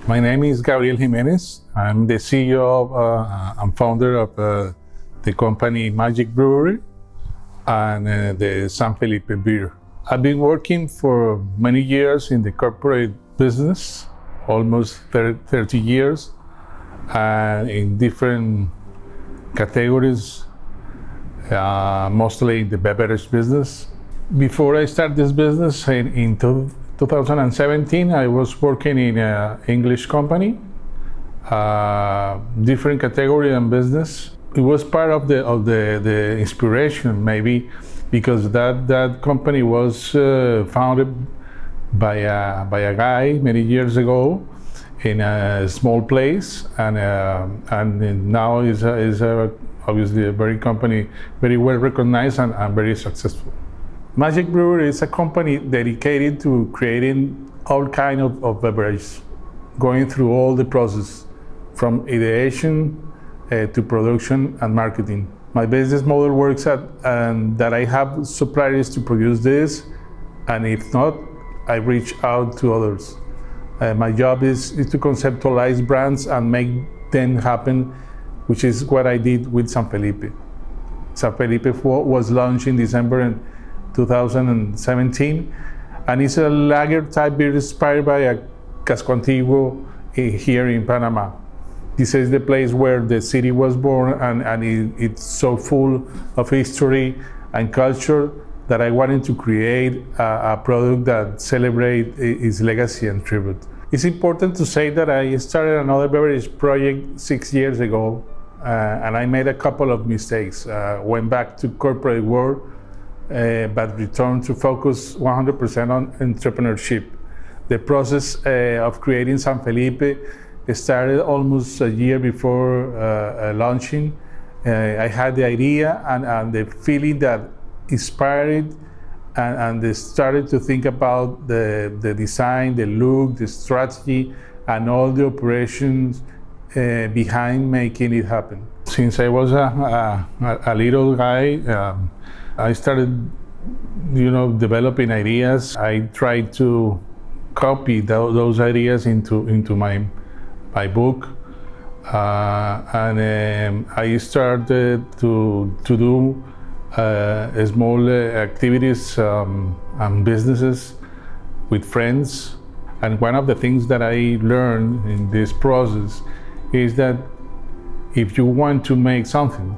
My name is Gabriel Jimenez. I'm the CEO and founder of the company Magic Brewery and the San Felipe beer. I've been working for many years in the corporate business, almost 30 years, and in different categories, mostly in the beverage business. Before I started this business in 2017, I was working in an English company, different category and business. It was part of the inspiration, maybe, because that company was founded by a guy many years ago in a small place, and now is obviously a very company, very well recognized and very successful. Magic Brewery is a company dedicated to creating all kinds of beverages, going through all the process, from ideation to production and marketing. My business model works at that I have suppliers to produce this, and if not, I reach out to others. My job is to conceptualize brands and make them happen, which is what I did with San Felipe. San Felipe was launched in December 2017, and it's a lager type beer inspired by a Casco Antiguo here in Panama. This is the place where the city was born, and it's so full of history and culture that I wanted to create a product that celebrates its legacy and tribute. It's important to say that I started another beverage project 6 years ago, and I made a couple of mistakes. Went back to corporate world, but returned to focus 100% on entrepreneurship. The process of creating San Felipe started almost a year before launching. I had the idea and the feeling that inspired, and they started to think about the design, the look, the strategy, and all the operations behind making it happen. Since I was a little guy, I started, developing ideas. I tried to copy those ideas into my book, and I started to do small activities and businesses with friends. And one of the things that I learned in this process is that if you want to make something,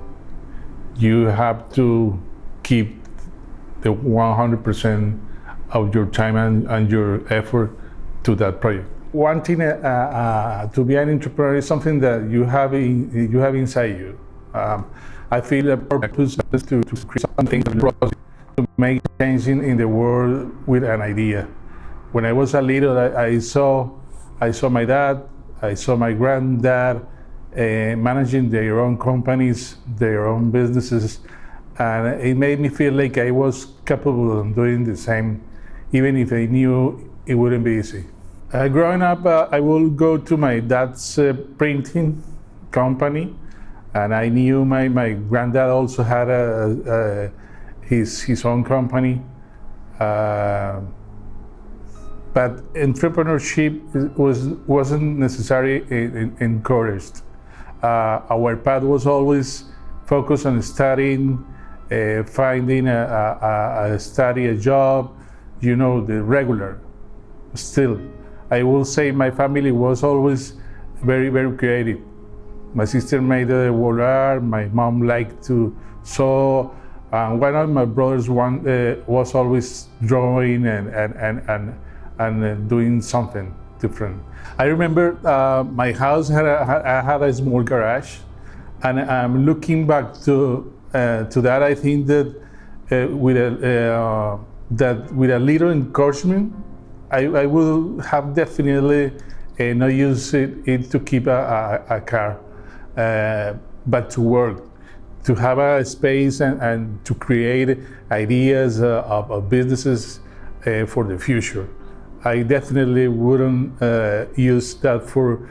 you have to keep the 100% of your time and your effort to that project. Wanting to be an entrepreneur is something that you have inside you. I feel a purpose to create something, to make change in the world with an idea. When I was a little, I saw my dad, I saw my granddad managing their own companies, their own businesses, and it made me feel like I was capable of doing the same, even if I knew it wouldn't be easy. Growing up, I would go to my dad's printing company, and I knew my granddad also had his own company. But entrepreneurship wasn't necessarily encouraged. Our path was always focused on studying, finding a job, the regular. Still, I will say my family was always very, very creative. My sister made a wall art, my mom liked to sew, and one of my brothers was always drawing and doing something different. I remember my house had a small garage, and I'm looking back to that. I think that with a little encouragement, I will have definitely not used it to keep a car, but to work, to have a space and to create ideas of businesses for the future. I definitely wouldn't use that for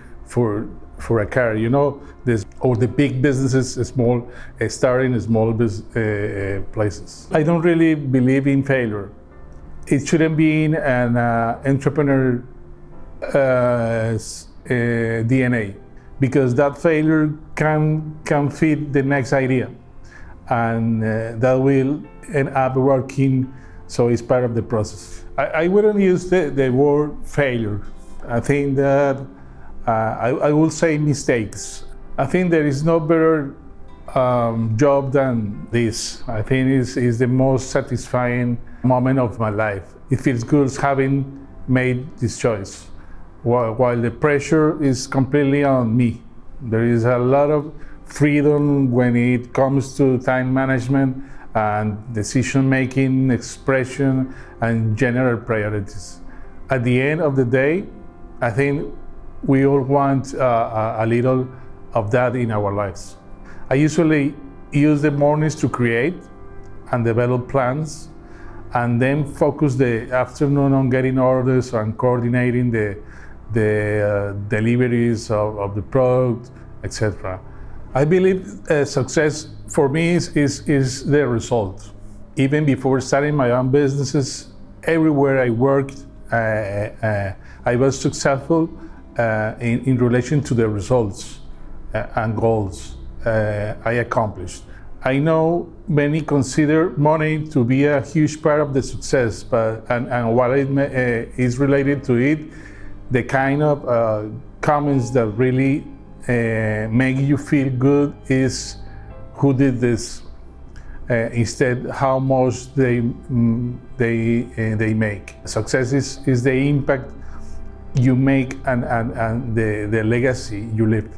a car, or the big businesses, starting small places. I don't really believe in failure. it shouldn't be in an entrepreneur DNA, because that failure can feed the next idea, and that will end up working. So it's part of the process. I wouldn't use the word failure. I think that I will say mistakes. I think there is no better job than this. I think it's the most satisfying moment of my life. It feels good having made this choice. While the pressure is completely on me. There is a lot of freedom when it comes to time management and decision making, expression, and general priorities. At the end of the day, I think we all want a little of that in our lives. I usually use the mornings to create and develop plans, and then focus the afternoon on getting orders and coordinating the deliveries of the product, etc. I believe success for me is the result. Even before starting my own businesses, everywhere I worked, I was successful in relation to the results and goals I accomplished. I know many consider money to be a huge part of the success, and while it is related to it, the kind of comments that really make you feel good is who did this, instead how much they make. Success is the impact you make and the legacy you leave.